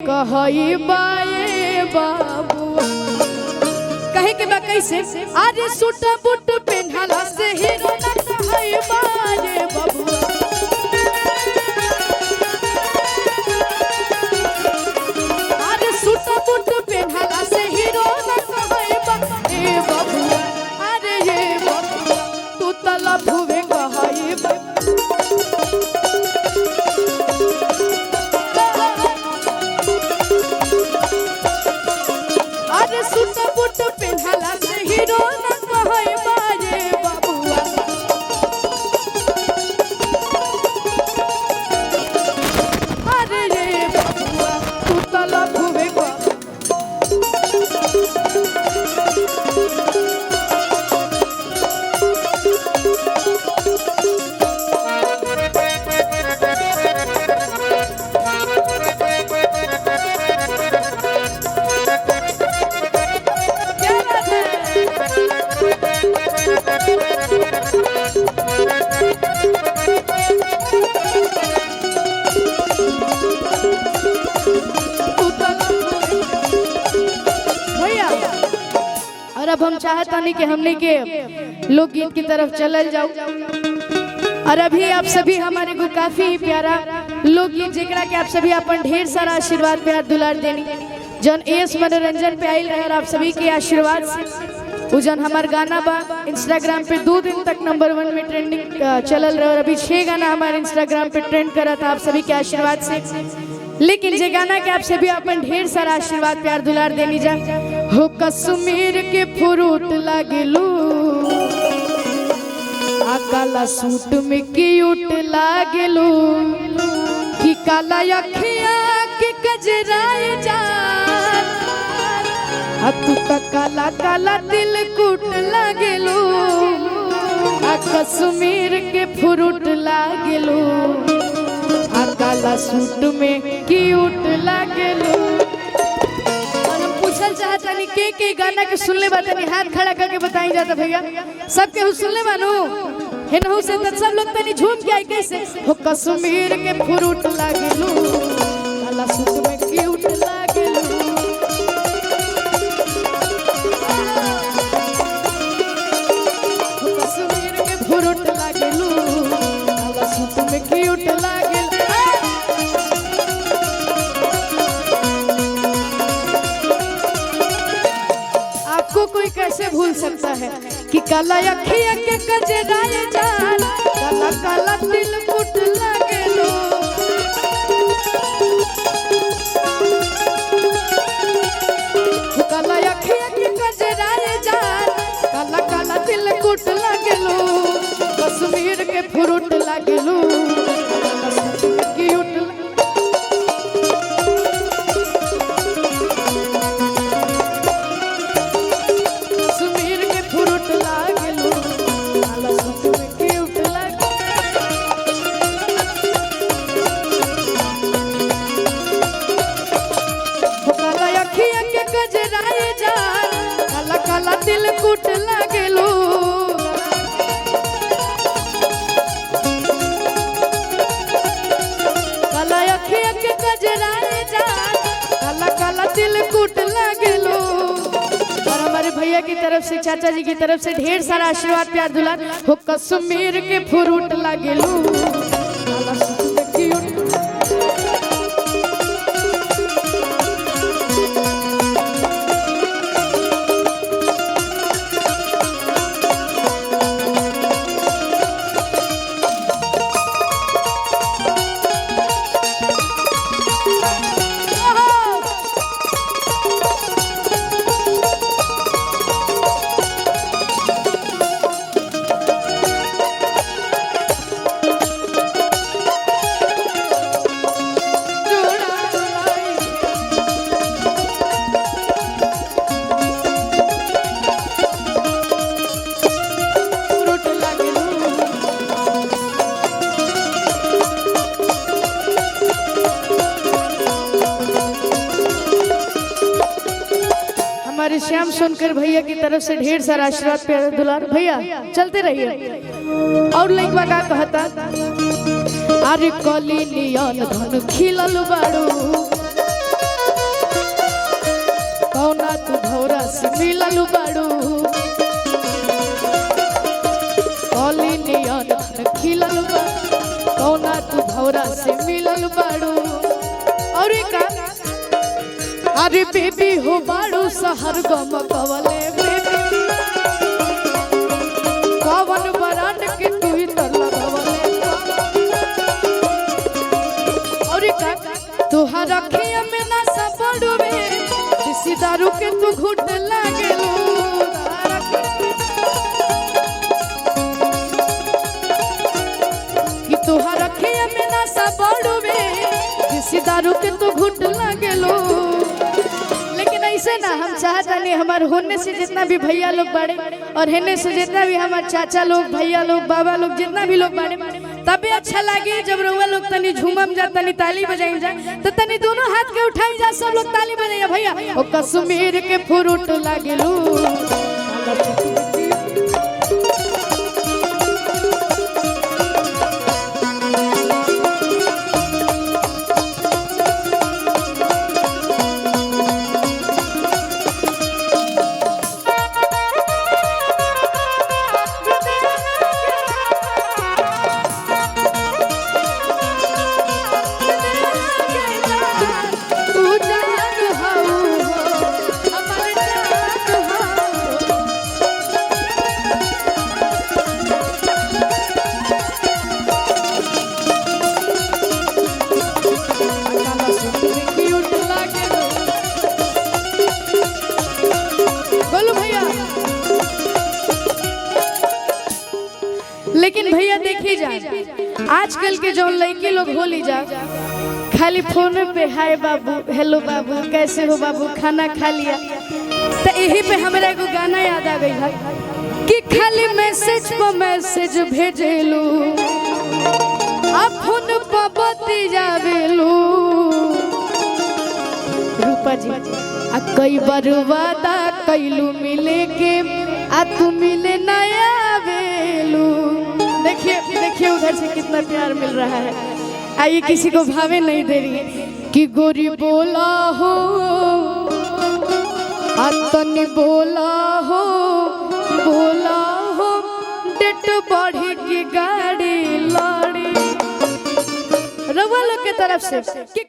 कहई बाए बाबू कहे के बा कैसे अरे सूट बूट पहनला से हीरो न कहई बाए बाबू अरे सूट बूट पहनला से हीरो न कहई बाए बाबू अरे ये बाबू तू तला भुवे कहई बा सूट बूट पहनला से हीरो न कहई बाजे बाबुआ अरे रे बाबुआ तू तला भुवे और अब हम चाहता नहीं कि हमने के लोकगीत की तरफ चलल जाओ। और अभी आप सभी हमारे को काफी प्यारा लोकगीत जेकरा के आप सभी अपन ढेर सारा आशीर्वाद प्यार दुलार देनी जन एस मनोरंजन पे आइल रहे आप सभी के आशीर्वाद से वो जन हमार गाना बा इंस्टाग्राम पे 2 दिन तक नंबर 1 में ट्रेंडिंग चलल रहे और अभी 6 गाना हमारे इंस्टाग्राम पे ट्रेंड करा था आप सभी के आशीर्वाद से। लेकिन जे गाना के आप सभी अपन ढेर सारा आशीर्वाद प्यार दुलार देनी जा हो कश्मीर के फ्रूट लागलू आ काला सूट में क्यूट लागलू कि काला अखिया के गजराए जा आ तू का काला काला दिल कूट लागलू आ कश्मीर के फ्रूट लागलू आ काला सूट में क्यूट लागलू। चाहता के गाना के सुनले बात नहीं हाथ खड़ा करके बताई जाता भैया सबके सुनले बानू हेनहु से त सब लोग तनी झूम के आई कैसे हो कश्मीर के फ्रूट लागलू काला सूट में क्यूट लागलू हो कश्मीर के फ्रूट लागलू काला सूट में क्यूट लागलू। कोई कैसे भूल सकता है कि काला अखिया के गजराए जान काला काला दिल फुट लागलो काला अखिया के गजराए जान काला काला दिल फुट लागलो कश्मीर के फ्रूट लागलो क्यूट दिल कुट लागलू काला अखिया के गजराए जान काला काला दिल कुट लागलू। और हमारे भैया की तरफ से चाचा जी की तरफ से ढेर सारा आशीर्वाद प्यार दुलार हो कश्मीर के फ्रूट लागलू काला सूट में क्यूट हमारे श्याम सोनकर भैया की तरफ से ढेर सारा आशीर्वाद प्यार दुलार भैया चलते रहिए। और लइकवा का कहता अरे कली नियन धन खिलल बाड़ू मोरा से मिलल बाड़ू और का अरे बेबी हो बाड़ू सहर गम कवले बेबी कवन बरांड के तू ही तर लगवले और का तोहर अखिया में ना सबड़ू में किसी दारू के तू घुट लागेलू कि तोहर अखिया में ना सबड़ू में किसी दारू के तू घुट लागेलू। लेकिन ऐसे ना हम चाहता नहीं हमारे होने से जितना भी भैया लोग बाड़े और हेने से जितना भी हमारे चाचा लोग भैया लोग बाबा लोग जितना भी लोग बाड़े तभी अच्छा लगे जब रउआ लोग तनी झूमम जा तनी ताली बजाई जा तो तनी दोनों हाथ के उठाई जा सब लोग ताली बजाइए भैया ओ कश्मीर के फ्रूट लागेलू लेकिन भैया देखी जा आजकल के जो लड़की लोग होली जा खाली फोन पे हाय बाबू हेलो बाबू कैसे हो बाबू खाना खा लिया तो यही पे हमारा एगो गाना याद आ गई है कि खाली मैसेज पर मैसेज भेजेलू अब फोन पर बती जावेलू रूपा जी आ कई बार वादा कैलू मिले के आ तू मिले नया वेलू। देखिए देखिए उधर से कितना प्यार मिल रहा है आइए किसी को भावे नहीं दे रही है कि गोरी बोला हो आतनी बोला हो डेट बढ़ी की गाड़ी लड़ी रवा लोग के तरफ से कि